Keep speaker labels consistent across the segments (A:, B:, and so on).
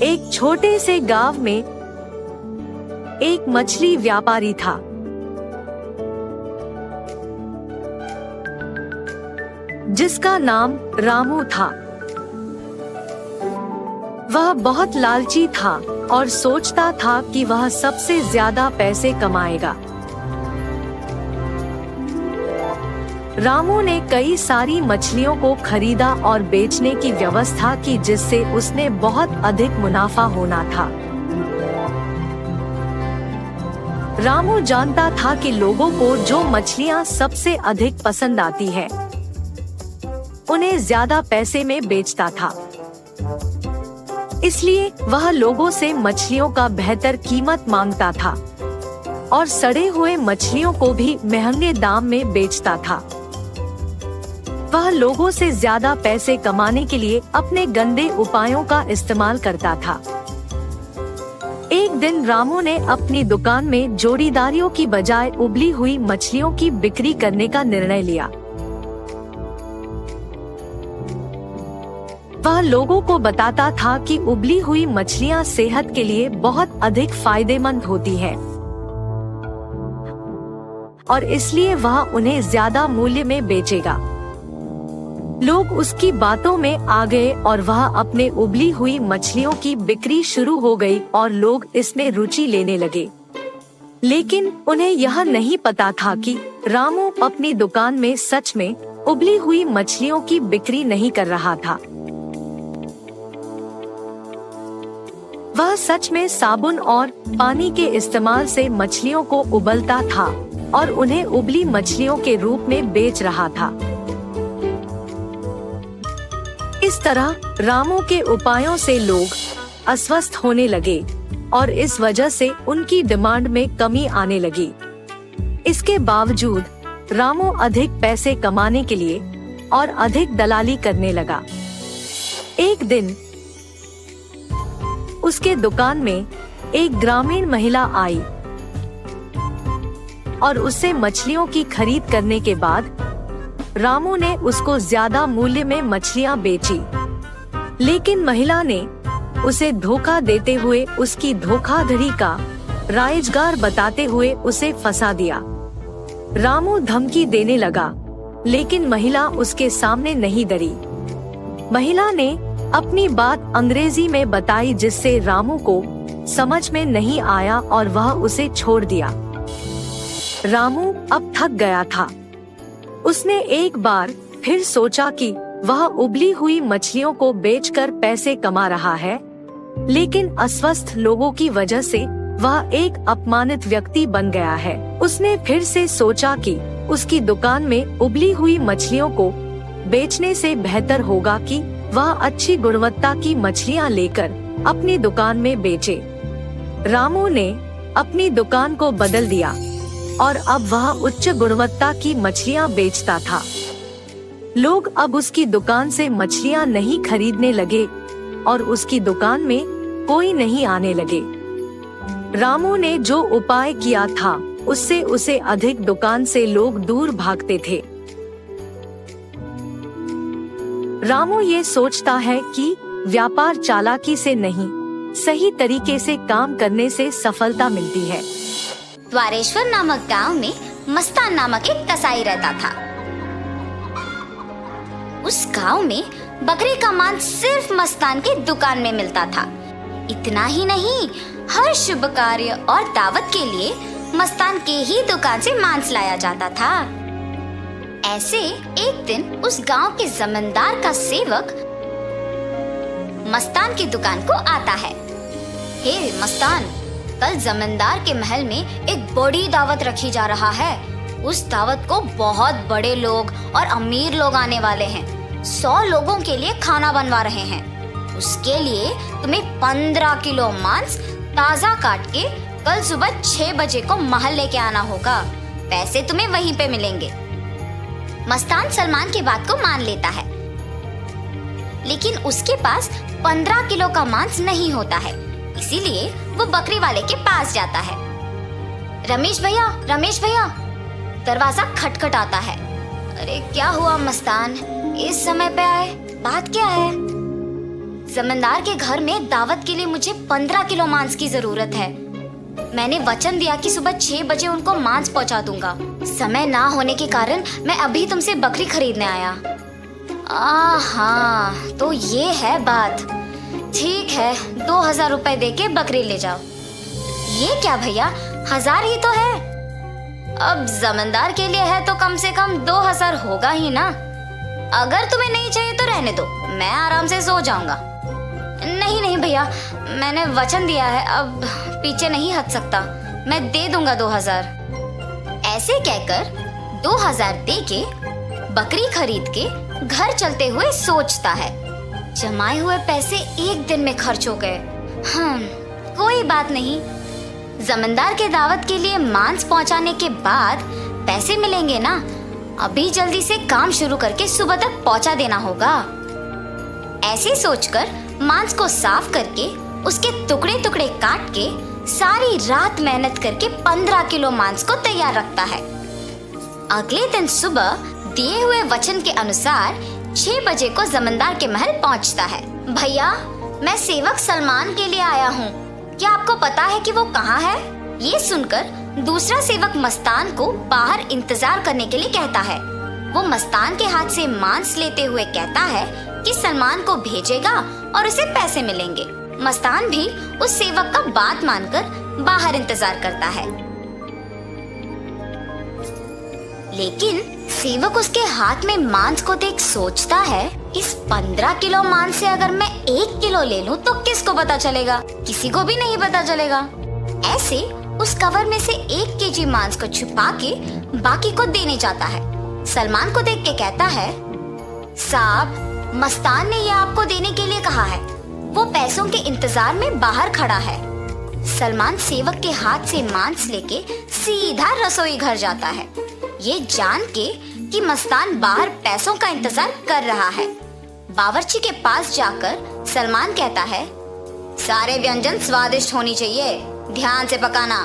A: एक छोटे से गांव में एक मछली व्यापारी था। जिसका नाम रामू था। वह बहुत लालची था और सोचता था कि वह सबसे ज्यादा पैसे कमाएगा। रामू ने कई सारी मछलियों को खरीदा और बेचने की व्यवस्था की, जिससे उसने बहुत अधिक मुनाफा होना था। रामू जानता था कि लोगों को जो मछलियां सबसे अधिक पसंद आती है, उन्हें ज्यादा पैसे में बेचता था। इसलिए वह लोगों से मछलियों का बेहतर कीमत मांगता था और सड़े हुए मछलियों को भी महंगे दाम में बेचता था। वह लोगों से ज्यादा पैसे कमाने के लिए अपने गंदे उपायों का इस्तेमाल करता था। एक दिन रामू ने अपनी दुकान में जोड़ीदारियों की बजाय उबली हुई मछलियों की बिक्री करने का निर्णय लिया। वह लोगों को बताता था कि उबली हुई मछलियां सेहत के लिए बहुत अधिक फायदेमंद होती है और इसलिए वह उन्हें ज्यादा मूल्य में बेचेगा। लोग उसकी बातों में आ गए और वह अपने उबली हुई मछलियों की बिक्री शुरू हो गई और लोग इसमें रुचि लेने लगे। लेकिन उन्हें यह नहीं पता था कि रामू अपनी दुकान में सच में उबली हुई मछलियों की बिक्री नहीं कर रहा था। वह सच में साबुन और पानी के इस्तेमाल से मछलियों को उबलता था और उन्हें उबली मछलियों के रूप में बेच रहा था। इस तरह रामू के उपायों से लोग अस्वस्थ होने लगे और इस वजह से उनकी डिमांड में कमी आने लगी। इसके बावजूद रामू अधिक पैसे कमाने के लिए और अधिक दलाली करने लगा। एक दिन उसके दुकान में एक ग्रामीण महिला आई और उससे मछलियों की खरीद करने के बाद रामू ने उसको ज्यादा मूल्य में मछलियां बेची। लेकिन महिला ने उसे धोखा देते हुए उसकी धोखाधड़ी का राइजगार बताते हुए उसे फंसा दिया। रामू धमकी देने लगा, लेकिन महिला उसके सामने नहीं डरी। महिला ने अपनी बात अंग्रेजी में बताई, जिससे रामू को समझ में नहीं आया और वह उसे छोड़ दिया। रामू अब थक गया था। उसने एक बार फिर सोचा कि वह उबली हुई मछलियों को बेचकर पैसे कमा रहा है, लेकिन अस्वस्थ लोगों की वजह से वह एक अपमानित व्यक्ति बन गया है। उसने फिर से सोचा कि उसकी दुकान में उबली हुई मछलियों को बेचने से बेहतर होगा कि वह अच्छी गुणवत्ता की मछलियां लेकर अपनी दुकान में बेचे। रामू ने अपनी दुकान को बदल दिया और अब वह उच्च गुणवत्ता की मछलियां बेचता था। लोग अब उसकी दुकान से मछलियां नहीं खरीदने लगे और उसकी दुकान में कोई नहीं आने लगे। रामू ने जो उपाय किया था उससे उसे अधिक दुकान से लोग दूर भागते थे। रामू ये सोचता है कि व्यापार चालाकी से नहीं, सही तरीके से काम करने से सफलता मिलती है।
B: द्वारेश्वर नामक गांव में मस्तान नामक एक कसाई रहता था। उस गांव में बकरे का मांस सिर्फ मस्तान के दुकान में मिलता था। इतना ही नहीं, हर शुभ कार्य और दावत के लिए मस्तान के ही दुकान से मांस लाया जाता था। ऐसे एक दिन उस गांव के जमींदार का सेवक मस्तान की दुकान को आता है। हे मस्तान, कल जमींदार के महल में एक बड़ी दावत रखी जा रहा है। उस दावत को बहुत बड़े लोग और अमीर लोग आने वाले हैं। 100 लोगों के लिए खाना बनवा रहे हैं। उसके लिए तुम्हें 15 किलो मांस ताजा काट के कल सुबह 6 बजे को महल लेके आना होगा। पैसे तुम्हें वहीं पे मिलेंगे। मस्तान सलमान की बात को मान लेता है, लेकिन उसके पास 15 किलो का मांस नहीं होता है। इसीलिए वो बकरी वाले के पास जाता है। रमेश भैया, रमेश भैया, दरवाजा खटखटाता है। अरे क्या हुआ मस्तान, इस समय पे आए, बात क्या है? जमींदार के घर में दावत के लिए मुझे 15 किलो मांस की जरूरत है। मैंने वचन दिया कि सुबह 6 बजे उनको मांस पहुंचा दूंगा। समय ना होने के कारण मैं अभी तुमसे बकरी खरीदने आया। हाँ, तो ये है बात। ठीक है, 2000 रुपए दे के बकरी ले जाओ। ये क्या भैया, 1000 ही तो है। अब जमींदार के लिए है तो कम से कम 2000 होगा ही ना। अगर तुम्हें नहीं चाहिए तो रहने दो, मैं आराम से सो जाऊंगा। नहीं नहीं भैया, मैंने वचन दिया है, अब पीछे नहीं हट सकता। मैं दे दूंगा 2000। ऐसे कहकर 2000 दे के बकरी खरीद के घर चलते हुए सोचता है, जमाए हुए पैसे एक दिन में खर्च हो गए। कोई बात नहीं, जमींदार के दावत के लिए मांस पहुंचाने के बाद पैसे मिलेंगे ना। अभी जल्दी से काम शुरू करके सुबह तक पहुंचा देना होगा। ऐसे सोचकर मांस को साफ करके उसके टुकड़े टुकड़े काट के सारी रात मेहनत करके 15 किलो मांस को तैयार रखता है। अगले दिन सुबह दिए हुए वचन के अनुसार 6 बजे को जमींदार के महल पहुंचता है। भैया, मैं सेवक सलमान के लिए आया हूँ। क्या आपको पता है कि वो कहाँ है? ये सुनकर दूसरा सेवक मस्तान को बाहर इंतजार करने के लिए कहता है। वो मस्तान के हाथ से मांस लेते हुए कहता है कि सलमान को भेजेगा और उसे पैसे मिलेंगे। मस्तान भी उस सेवक का बात मानकर बाहर इंतजार करता है। लेकिन सेवक उसके हाथ में मांस को देख सोचता है, इस 15 किलो मांस से अगर मैं 1 किलो ले लूं तो किसको पता चलेगा? किसी को भी नहीं पता चलेगा। ऐसे उस कवर में से 1 केजी मांस को छुपा के बाकी को देने जाता है। सलमान को देख के कहता है, साहब, मस्तान ने ये आपको देने के लिए कहा है। वो पैसों के इंतजार में बाहर खड़ा है। सलमान सेवक के हाथ से मांस लेके सीधा रसोई घर जाता है, ये जान के कि मस्तान बाहर पैसों का इंतजार कर रहा है। बावर्ची के पास जाकर सलमान कहता है, सारे व्यंजन स्वादिष्ट होनी चाहिए, ध्यान से पकाना।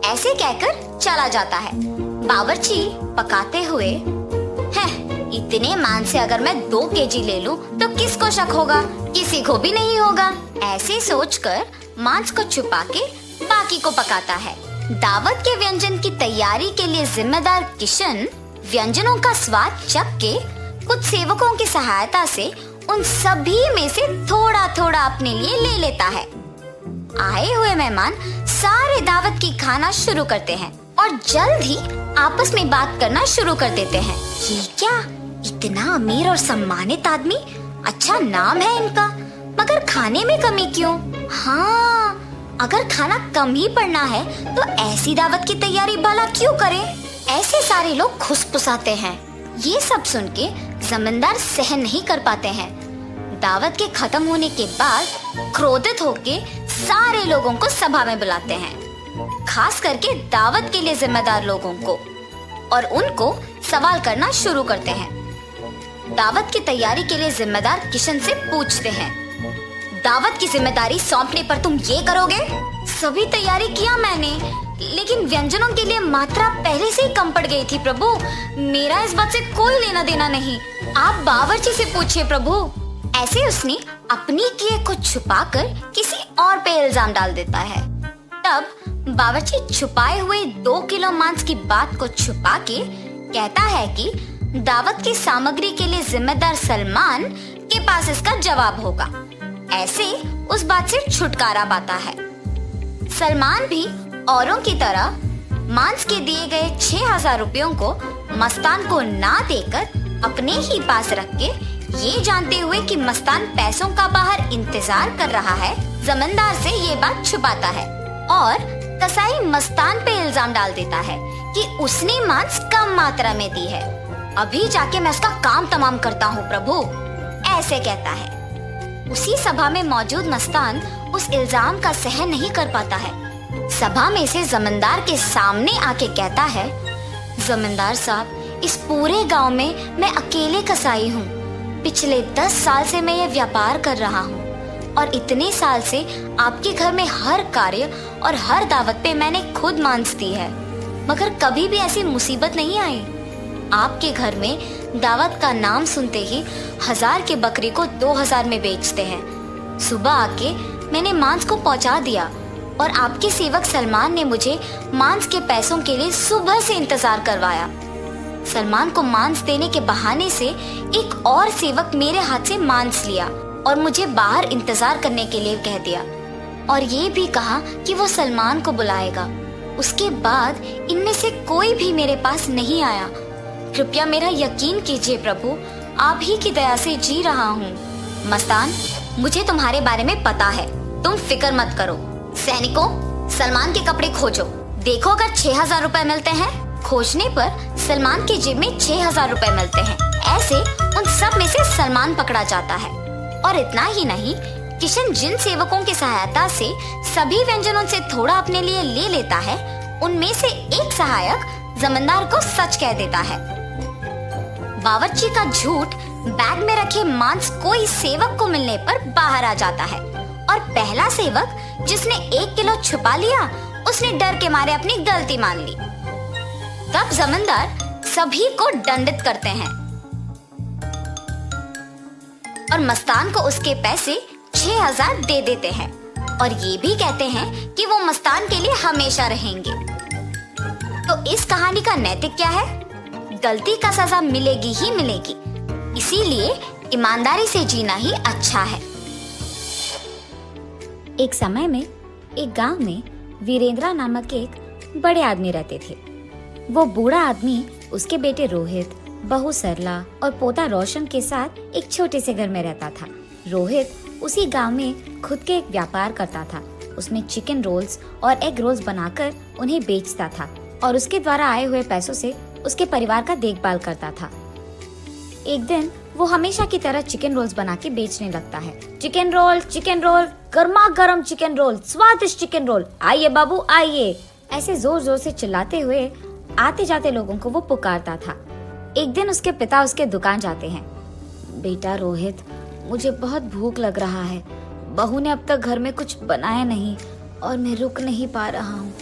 B: ऐसे कहकर चला जाता है। बावर्ची पकाते हुए, इतने मांस से अगर मैं 2 केजी ले लूं तो किसको शक होगा? किसी को भी नहीं होगा। ऐसे सोचकर मांस को छुपा के बाकी को पकाता है। दावत के व्यंजन की तैयारी के लिए जिम्मेदार किशन व्यंजनों का स्वाद चख के कुछ सेवकों की सहायता से उन सभी में से थोड़ा थोड़ा अपने लिए ले लेता है। आए हुए मेहमान सारे दावत की खाना शुरू करते हैं और जल्द ही आपस में बात करना शुरू कर देते हैं। ये क्या, इतना अमीर और सम्मानित आदमी, अच्छा नाम है इनका, मगर खाने में कमी क्यों? हाँ, अगर खाना कम ही पड़ना है तो ऐसी दावत की तैयारी भला क्यों करें? ऐसे सारे लोग खुसफुसाते हैं। ये सब सुन के जमींदार सहन नहीं कर पाते हैं। दावत के खत्म होने के बाद क्रोधित होके सारे लोगों को सभा में बुलाते हैं, खास करके दावत के लिए जिम्मेदार लोगों को, और उनको सवाल करना शुरू करते हैं। दावत की तैयारी के लिए जिम्मेदार किशन से पूछते हैं, दावत की जिम्मेदारी सौंपने पर तुम ये करोगे? सभी तैयारी किया मैंने, लेकिन व्यंजनों के लिए मात्रा पहले से ही कम पड़ गई थी प्रभु। मेरा इस बात से कोई लेना देना नहीं, आप बावर्ची से पूछिए प्रभु। ऐसे उसने अपनी किए को छुपाकर किसी और पे इल्जाम डाल देता है। तब बावर्ची छुपाए हुए 2 किलो मांस की बात को छुपा के कहता है कि दावत की सामग्री के लिए जिम्मेदार सलमान के पास इसका जवाब होगा। ऐसे उस बात से छुटकारा पाता है। सलमान भी औरों की तरह मांस के दिए गए 6000 रुपयों को मस्तान को ना देकर अपने ही पास रख के, ये जानते हुए कि मस्तान पैसों का बाहर इंतजार कर रहा है, जमींदार से ये बात छुपाता है और कसाई मस्तान पे इल्जाम डाल देता है कि उसने मांस कम मात्रा में दी है। अभी जाके मैं उसका काम तमाम करता हूँ प्रभु, ऐसे कहता है। उसी सभा में मौजूद मस्तान उस इल्जाम का सहन नहीं कर पाता है। सभा में से जमींदार के सामने आके कहता है, जमींदार साहब, इस पूरे गांव में मैं अकेले कसाई हूँ। पिछले 10 साल से मैं ये व्यापार कर रहा हूँ और इतने साल से आपके घर में हर कार्य और हर दावत पे मैंने खुद मांस दी है, मगर कभी भी ऐसी मुसीबत नहीं आई। आपके घर में दावत का नाम सुनते ही 1000 की बकरी को 2000 में बेचते हैं। सुबह आके मैंने मांस को पहुंचा दिया और आपके सेवक सलमान ने मुझे मांस के पैसों के लिए सुबह से इंतजार करवाया। सलमान को मांस देने के बहाने से एक और सेवक मेरे हाथ से मांस लिया और मुझे बाहर इंतजार करने के लिए कह दिया और ये भी कहा कि वो सलमान को बुलाएगा। उसके बाद इनमें से कोई भी मेरे पास नहीं आया। कृपया मेरा यकीन कीजिए प्रभु, आप ही की दया से जी रहा हूँ। मस्तान, मुझे तुम्हारे बारे में पता है, तुम फिक्र मत करो। सैनिकों, सलमान के कपड़े खोजो, देखो अगर 6000 रुपए मिलते हैं। खोजने पर सलमान की जेब में 6000 रुपए मिलते हैं। ऐसे उन सब में से सलमान पकड़ा जाता है। और इतना ही नहीं, किशन जिन सेवकों की सहायता से सभी व्यंजनों से थोड़ा अपने लिए ले लेता है, उनमें से एक सहायक जमींदार को सच कह देता है। बावर्ची का झूठ बैग में रखे मांस कोई सेवक को मिलने पर बाहर आ जाता है और पहला सेवक जिसने 1 किलो छुपा लिया, उसने डर के मारे अपनी गलती मान ली। तब जमींदार सभी को दंडित करते हैं और मस्तान को उसके पैसे 6000 दे देते हैं और ये भी कहते हैं कि वो मस्तान के लिए हमेशा रहेंगे। तो इस कहानी का नैतिक क्या है? गलती का सजा मिलेगी ही मिलेगी, इसीलिए ईमानदारी से जीना ही अच्छा है।
C: एक समय में एक गांव में वीरेंद्रा नामक एक बड़े आदमी रहते थे। वो बूढ़ा आदमी उसके बेटे रोहित, बहू सरला और पोता रोशन के साथ एक छोटे से घर में रहता था। रोहित उसी गांव में खुद के एक व्यापार करता था। उसमें चिकन रोल्स और एग रोल्स बनाकर उन्हें बेचता था और उसके द्वारा आए हुए पैसों से उसके परिवार का देखभाल करता था। एक दिन वो हमेशा की तरह चिकन रोल्स बना के बेचने लगता है। चिकन रोल, गर्मा गर्म चिकन रोल, स्वादिष्ट चिकन रोल, आइए बाबू आइए, ऐसे जोर जोर से चिल्लाते हुए आते जाते लोगों को वो पुकारता था। एक दिन उसके पिता उसके दुकान जाते हैं। बेटा रोहित, मुझे बहुत भूख लग रहा है। बहू ने अब तक घर में कुछ बनाया नहीं और मैं रुक नहीं पा रहा हूँ,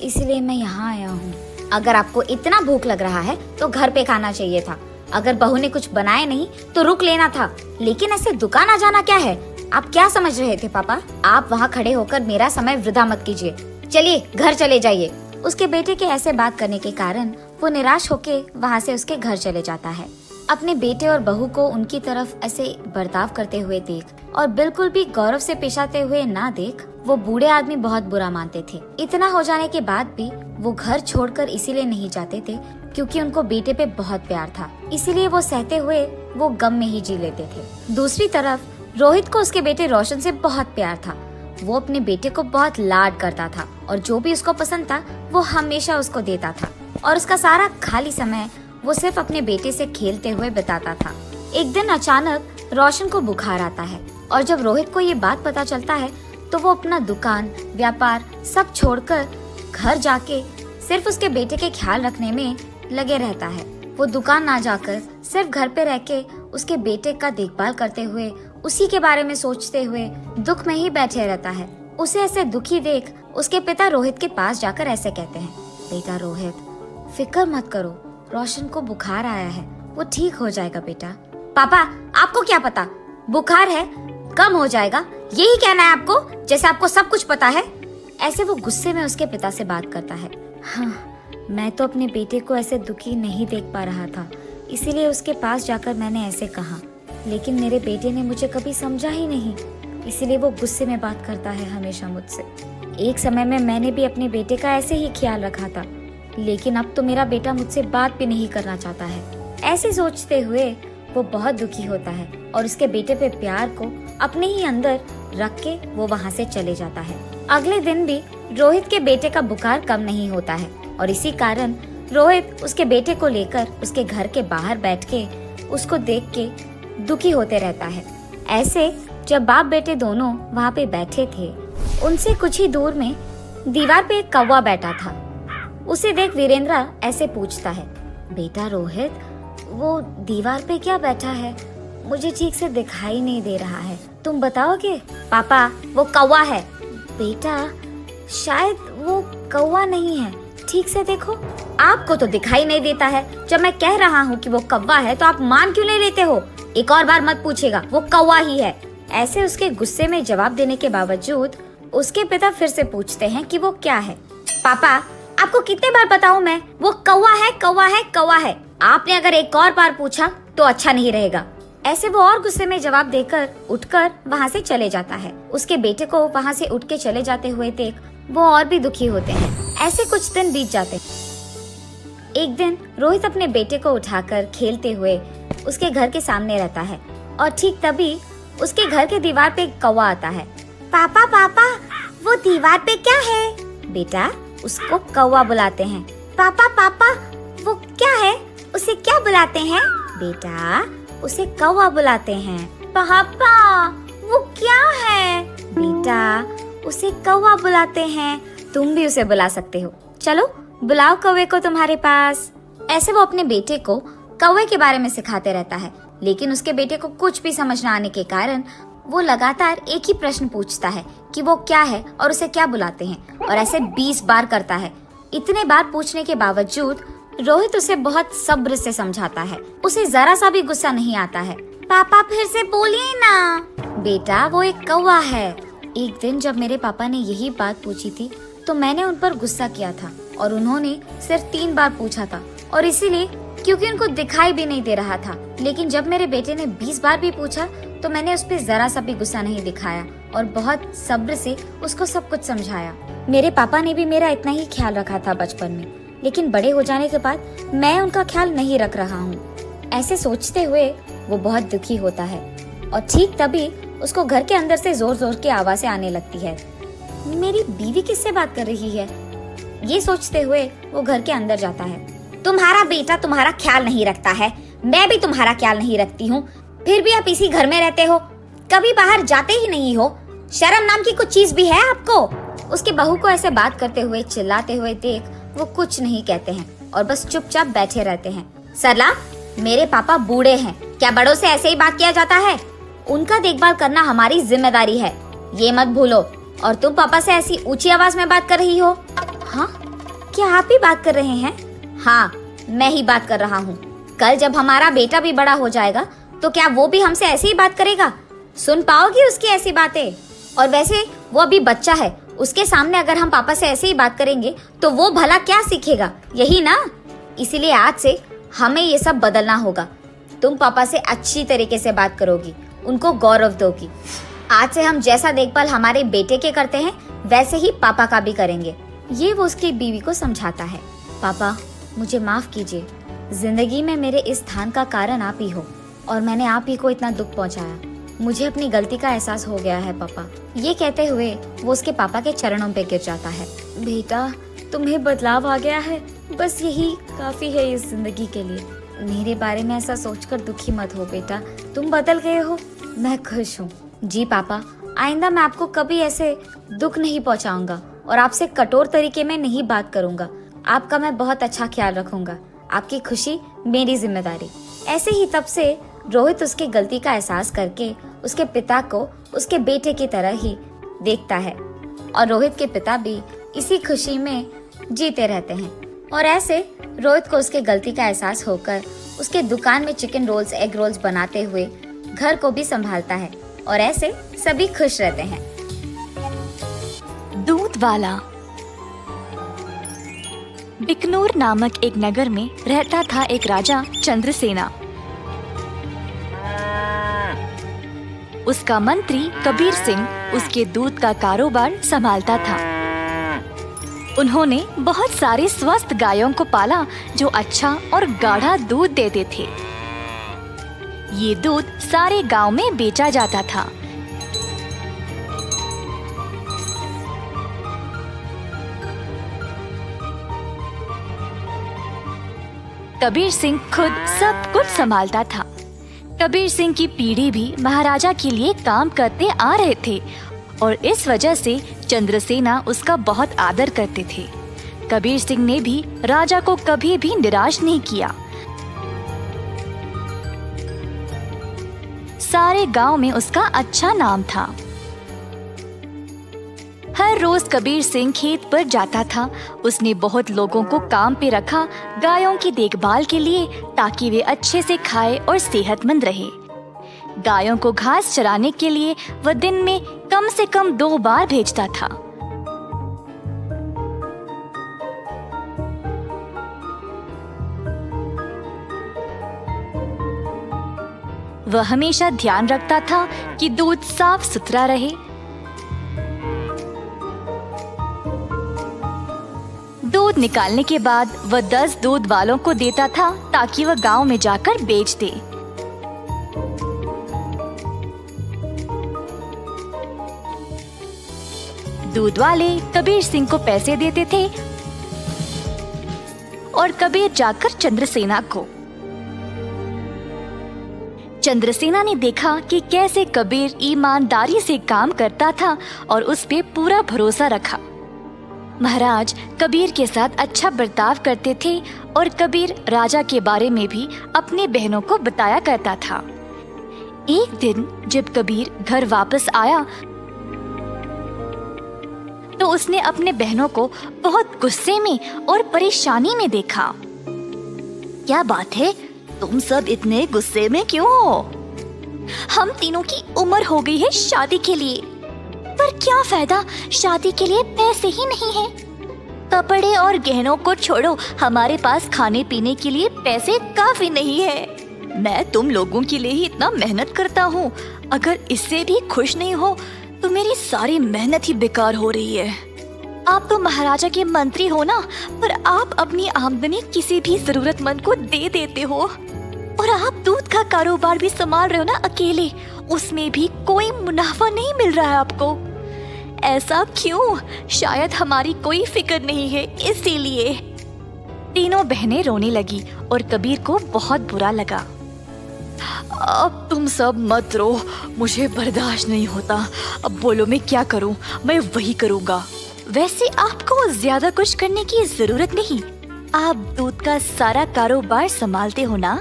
C: इसलिए मैं यहाँ आया हूँ। अगर आपको इतना भूख लग रहा है तो घर पे खाना चाहिए था। अगर बहू ने कुछ बनाया नहीं तो रुक लेना था, लेकिन ऐसे दुकान आ जाना क्या है? आप क्या समझ रहे थे पापा? आप वहाँ खड़े होकर मेरा समय वृथा मत कीजिए, चलिए घर चले जाइए। उसके बेटे के ऐसे बात करने के कारण वो निराश होके वहाँ से उसके घर चले जाता है। अपने बेटे और बहू को उनकी तरफ ऐसे बर्ताव करते हुए देख और बिल्कुल भी गौरव से पेश आते हुए ना देख, वो बूढ़े आदमी बहुत बुरा मानते थे। इतना हो जाने के बाद भी वो घर छोड़कर इसीलिए नहीं जाते थे क्योंकि उनको बेटे पे बहुत प्यार था, इसीलिए वो सहते हुए वो गम में ही जी लेते थे। दूसरी तरफ रोहित को उसके बेटे रोशन से बहुत प्यार था। वो अपने बेटे को बहुत लाड करता था और जो भी उसको पसंद था वो हमेशा उसको देता था और उसका सारा खाली समय वो सिर्फ अपने बेटे से खेलते हुए बिताता था। एक दिन अचानक रोशन को बुखार आता है और जब रोहित को ये बात पता चलता है तो वो अपना दुकान, व्यापार सब छोड़कर घर जाके सिर्फ उसके बेटे के ख्याल रखने में लगे रहता है। वो दुकान ना जाकर सिर्फ घर पे रह के उसके बेटे का देखभाल करते हुए, उसी के बारे में सोचते हुए दुख में ही बैठे रहता है। उसे ऐसे दुखी देख उसके पिता रोहित के पास जाकर ऐसे कहते हैं, बेटा रोहित, फिक्र मत करो, रोशन को बुखार आया है, वो ठीक हो जाएगा बेटा। पापा, आपको क्या पता, बुखार है, कम हो जाएगा, यही कहना है आपको, जैसे आपको सब कुछ पता है। ऐसे वो गुस्से में उसके पिता से बात करता है। हाँ, मैं तो अपने बेटे को ऐसे दुखी नहीं देख पा रहा था, इसीलिए उसके पास जाकर मैंने ऐसे कहा, लेकिन मेरे बेटे ने मुझे कभी समझा ही नहीं, इसीलिए वो गुस्से में बात करता है हमेशा मुझसे। एक समय में मैंने भी अपने बेटे का ऐसे ही ख्याल रखा था, लेकिन अब तो मेरा बेटा मुझसे बात भी नहीं करना चाहता है। ऐसे सोचते हुए वो बहुत दुखी होता है और उसके बेटे पे प्यार को अपने ही अंदर रख के वो वहाँ से चले जाता है। अगले दिन भी रोहित के बेटे का बुखार कम नहीं होता है और इसी कारण रोहित उसके बेटे को लेकर उसके घर के बाहर बैठ के उसको देख के दुखी होते रहता है। ऐसे जब बाप बेटे दोनों वहाँ पे बैठे थे, उनसे कुछ ही दूर में दीवार पे एक कौवा बैठा था। उसे देख वीरेंद्रा ऐसे पूछता है, बेटा रोहित, वो दीवार पे क्या बैठा है? मुझे ठीक से दिखाई नहीं दे रहा है, तुम बताओगे? पापा, वो कौवा है। बेटा, शायद वो कौवा नहीं है, ठीक से देखो। आपको तो दिखाई नहीं देता है, जब मैं कह रहा हूँ कि वो कौवा है तो आप मान क्यों नहीं लेते हो? एक और बार मत पूछेगा, वो कौवा ही है। ऐसे उसके गुस्से में जवाब देने के बावजूद उसके पिता फिर से पूछते हैं कि वो क्या है। पापा, आपको कितने बार बताऊं मैं, वो कौवा है, कौवा है, कौवा है। आपने अगर एक और बार पूछा तो अच्छा नहीं रहेगा। ऐसे वो और गुस्से में जवाब देकर उठकर वहाँ से चले जाता है। उसके बेटे को वहाँ से उठ के चले जाते हुए देख वो और भी दुखी होते हैं। ऐसे कुछ दिन बीत जाते हैं। एक दिन रोहित अपने बेटे को उठाकर खेलते हुए उसके घर के सामने रहता है और ठीक तभी उसके घर के दीवार पे एक कौवा आता है। पापा पापा, वो दीवार पे क्या है? बेटा, उसको कौवा बुलाते हैं। पापा पापा, वो क्या है? उसे क्या बुलाते हैं? बेटा, उसे कौवा बुलाते हैं। पापा, वो क्या है? बेटा, उसे कौवा बुलाते हैं। तुम भी उसे बुला सकते हो। चलो बुलाओ कौवे को तुम्हारे पास। ऐसे वो अपने बेटे को कौवे के बारे में सिखाते रहता है, लेकिन उसके बेटे को कुछ भी समझ न आने के कारण वो लगातार एक ही प्रश्न पूछता है कि वो क्या है और उसे क्या बुलाते हैं, और ऐसे 20 बार करता है। इतने बार पूछने के बावजूद रोहित उसे बहुत सब्र से समझाता है। उसे जरा सा भी गुस्सा नहीं आता है। पापा फिर से बोलिए ना। बेटा, वो एक कौवा है। एक दिन जब मेरे पापा ने यही बात पूछी थी तो मैंने उन पर गुस्सा किया था और उन्होंने सिर्फ 3 बार पूछा था, और इसीलिए क्योंकि उनको दिखाई भी नहीं दे रहा था। लेकिन जब मेरे बेटे ने 20 बार भी पूछा तो मैंने उस पर जरा सा भी गुस्सा नहीं दिखाया और बहुत सब्र से उसको सब कुछ समझाया। मेरे पापा ने भी मेरा इतना ही ख्याल रखा था बचपन में, लेकिन बड़े हो जाने के बाद मैं उनका ख्याल नहीं रख रहा हूँ। ऐसे सोचते हुए वो बहुत दुखी होता है और ठीक तभी उसको घर के अंदर से जोर जोर की आवाजें आने लगती है। मेरी बीवी किससे बात कर रही है? ये सोचते हुए वो घर के अंदर जाता है। तुम्हारा बेटा तुम्हारा ख्याल नहीं रखता है, मैं भी तुम्हारा ख्याल नहीं रखती हूँ, फिर भी आप इसी घर में रहते हो, कभी बाहर जाते ही नहीं हो। शर्म नाम की कुछ चीज भी है आपको? उसके बहू को ऐसे बात करते हुए चिल्लाते हुए देख वो कुछ नहीं कहते हैं और बस चुपचाप बैठे रहते हैं। सरला, मेरे पापा बूढ़े हैं, क्या बड़ों से ऐसे ही बात किया जाता है? उनका देखभाल करना हमारी जिम्मेदारी है, ये मत भूलो। और तुम पापा से ऐसी ऊंची आवाज में बात कर रही हो? हाँ, क्या आप ही बात कर रहे हैं? हाँ, मैं ही बात कर रहा हूँ। कल जब हमारा बेटा भी बड़ा हो जाएगा तो क्या वो भी हमसे ऐसे ही बात करेगा? सुन पाओगी उसकी ऐसी बातें? और वैसे वो अभी बच्चा है, उसके सामने अगर हम पापा से ऐसे ही बात करेंगे तो वो भला क्या सीखेगा, यही ना? इसीलिए आज से हमें ये सब बदलना होगा। तुम पापा से अच्छी तरीके से बात करोगी, उनको गौरव दोगी। आज से हम जैसा देखभाल हमारे बेटे के करते हैं वैसे ही पापा का भी करेंगे। ये वो उसकी बीवी को समझाता है। पापा, मुझे माफ कीजिए, जिंदगी में मेरे इस स्थान का कारण आप ही हो और मैंने आप ही को इतना दुख पहुंचाया। मुझे अपनी गलती का एहसास हो गया है पापा। ये कहते हुए वो उसके पापा के चरणों पे गिर जाता है। बेटा, तुम्हें बदलाव आ गया है, बस यही काफी है इस जिंदगी के लिए। मेरे बारे में ऐसा सोचकर दुखी मत हो बेटा, तुम बदल गए हो, मैं खुश हूँ। जी पापा, आइंदा मैं आपको कभी ऐसे दुख नहीं पहुँचाऊंगा और आपसे कठोर तरीके में नहीं बात करूंगा। आपका मैं बहुत अच्छा ख्याल रखूंगा, आपकी खुशी मेरी जिम्मेदारी। ऐसे ही तब से रोहित उसकी गलती का एहसास करके उसके पिता को उसके बेटे की तरह ही देखता है और रोहित के पिता भी इसी खुशी में जीते रहते हैं। और ऐसे रोहित को उसके गलती का एहसास होकर उसके दुकान में चिकन रोल्स, एग रोल्स बनाते हुए घर को भी संभालता है और ऐसे सभी खुश रहते हैं।
D: दूध वाला। बिकनूर नामक एक नगर में रहता था एक राजा चंद्रसेना। उसका मंत्री कबीर सिंह उसके दूध का कारोबार संभालता था। उन्होंने बहुत सारे स्वस्थ गायों को पाला जो अच्छा और गाढ़ा दूध देते थे। ये दूध सारे गांव में बेचा जाता था। कबीर सिंह खुद सब कुछ संभालता था। कबीर सिंह की पीढ़ी भी महाराजा के लिए काम करते आ रहे थे और इस वजह से चंद्रसेना उसका बहुत आदर करते थे। कबीर सिंह ने भी राजा को कभी भी निराश नहीं किया। सारे गांव में उसका अच्छा नाम था। हर रोज कबीर सिंह खेत पर जाता था। उसने बहुत लोगों को काम पे रखा गायों की देखभाल के लिए, ताकि वे अच्छे से खाए और सेहतमंद रहे। गायों को घास चराने के लिए वह दिन में कम से कम 2 बार भेजता था। वह हमेशा ध्यान रखता था कि दूध साफ सुथरा रहे। दूध निकालने के बाद वह 10 दूध वालों को देता था ताकि वह गांव में जाकर बेच दे। दूध वाले कबीर सिंह को पैसे देते थे और कबीर जाकर चंद्रसेना को। चंद्रसेना ने देखा कि कैसे कबीर ईमानदारी से काम करता था और उस पे पूरा भरोसा रखा। महाराज कबीर के साथ अच्छा बर्ताव करते थे और कबीर राजा के बारे में भी अपनी बहनों को बताया करता था। एक दिन जब कबीर घर वापस आया तो उसने अपने बहनों को बहुत गुस्से में और परेशानी में देखा। क्या बात है, तुम सब इतने गुस्से में क्यों हो? हम तीनों की उम्र हो गई है शादी के लिए, पर क्या फायदा, शादी के लिए पैसे ही नहीं है। कपड़े और गहनों को छोड़ो, हमारे पास खाने पीने के लिए पैसे काफी नहीं है। मैं तुम लोगों के लिए ही इतना मेहनत करता हूँ, अगर इससे भी खुश नहीं हो तो मेरी सारी मेहनत ही बेकार हो रही है। आप तो महाराजा के मंत्री हो ना, पर आप अपनी आमदनी किसी भी जरूरतमंद को दे देते हो। और आप दूध का कारोबार भी संभाल रहे हो ना अकेले, उसमें भी कोई मुनाफा नहीं मिल रहा है आपको। ऐसा क्यों? शायद हमारी कोई फिक्र नहीं है, इसीलिए। तीनों बहनें रोने लगी और कबीर को बहुत बुरा लगा। अब तुम सब मत रो, मुझे बर्दाश्त नहीं होता। अब बोलो मैं क्या करूं? मैं वही करूंगा। वैसे आपको ज्यादा कुछ करने की जरूरत नहीं, आप दूध का सारा कारोबार संभालते हो ना।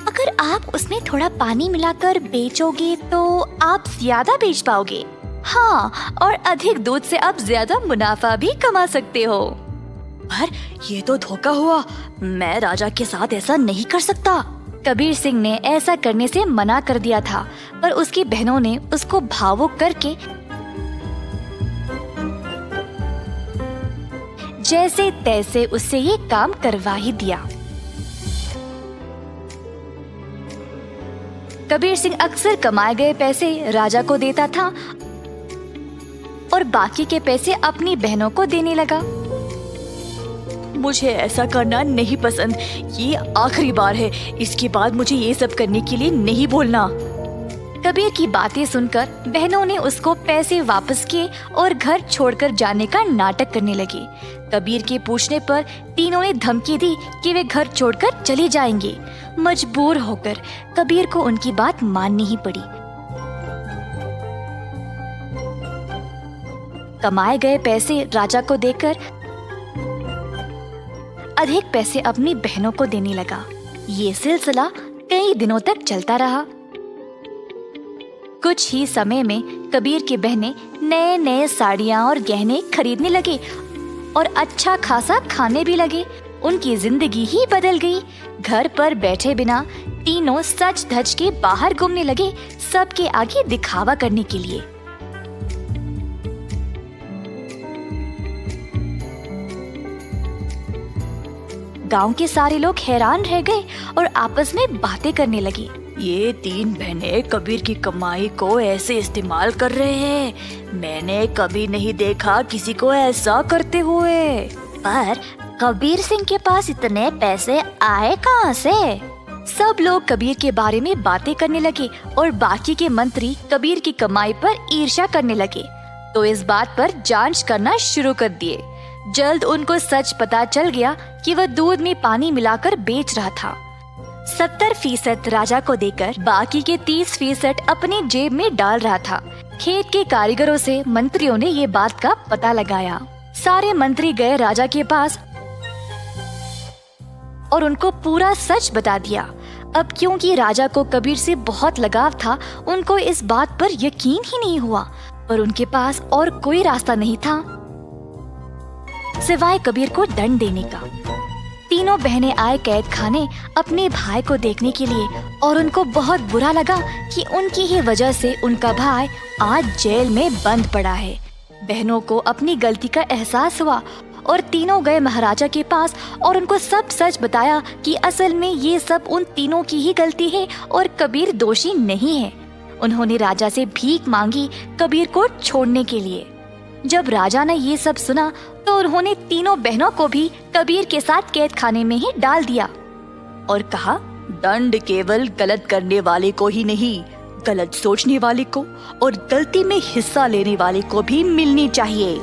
D: अगर आप उसमें थोड़ा पानी मिलाकर बेचोगे तो आप ज्यादा बेच पाओगे। हाँ, और अधिक दूध से आप ज्यादा मुनाफा भी कमा सकते हो। पर ये तो धोखा हुआ, मैं राजा के साथ ऐसा नहीं कर सकता। कबीर सिंह ने ऐसा करने से मना कर दिया था, पर उसकी बहनों ने उसको भावुक करके जैसे तैसे उससे ये काम करवा ही दिया। कबीर सिंह अक्सर कमाए गए पैसे राजा को देता था और बाकी के पैसे अपनी बहनों को देने लगा। मुझे ऐसा करना नहीं पसंद, ये आखिरी बार है, इसके बाद मुझे ये सब करने के लिए नहीं बोलना। कबीर की बातें सुनकर बहनों ने उसको पैसे वापस किए और घर छोड़कर जाने का नाटक करने लगे। कबीर के पूछने पर तीनों ने धमकी दी कि वे घर छोड़कर चले जाएंगे। मजबूर होकर कबीर को उनकी बात माननी ही पड़ी। कमाए गए पैसे राजा को देकर अधिक पैसे अपनी बहनों को देने लगा। ये सिलसिला कई दिनों तक चलता रहा। कुछ ही समय में कबीर की बहनें नए नए साड़ियाँ और गहने खरीदने लगे और अच्छा खासा खाने भी लगे। उनकी जिंदगी ही बदल गई। घर पर बैठे बिना तीनों सच धज के बाहर घूमने लगे, सबके आगे दिखावा करने के लिए। गांव के सारे लोग हैरान रह गए और आपस में बातें करने लगे। ये 3 बहनें कबीर की कमाई को ऐसे इस्तेमाल कर रहे हैं, मैंने कभी नहीं देखा किसी को ऐसा करते हुए। पर कबीर सिंह के पास इतने पैसे आए कहाँ से? सब लोग कबीर के बारे में बातें करने लगे और बाकी के मंत्री कबीर की कमाई पर ईर्ष्या करने लगे, तो इस बात पर जांच करना शुरू कर दिए। जल्द उनको सच पता चल गया कि वह दूध में पानी मिलाकर बेच रहा था। 70% राजा को देकर बाकी के 30% अपनी जेब में डाल रहा था। खेत के कारीगरों से मंत्रियों ने ये बात का पता लगाया। सारे मंत्री गए राजा के पास और उनको पूरा सच बता दिया। अब क्योंकि राजा को कबीर से बहुत लगाव था, उनको इस बात पर यकीन ही नहीं हुआ, पर उनके पास और कोई रास्ता नहीं था सिवाय कबीर को दंड देने का। तीनों बहनें आए कैद खाने अपने भाई को देखने के लिए और उनको बहुत बुरा लगा कि उनकी ही वजह से उनका भाई आज जेल में बंद पड़ा है। बहनों को अपनी गलती का एहसास हुआ और तीनों गए महाराजा के पास और उनको सब सच बताया कि असल में ये सब उन तीनों की ही गलती है और कबीर दोषी नहीं है। उन्होंने राजा से भीख मांगी कबीर को छोड़ने के लिए। जब राजा ने ये सब सुना तो उन्होंने तीनों बहनों को भी कबीर के साथ कैद खाने में ही डाल दिया और कहा, दंड केवल गलत करने वाले को ही नहीं, गलत सोचने वाले को और गलती में हिस्सा लेने वाले को भी मिलनी चाहिए।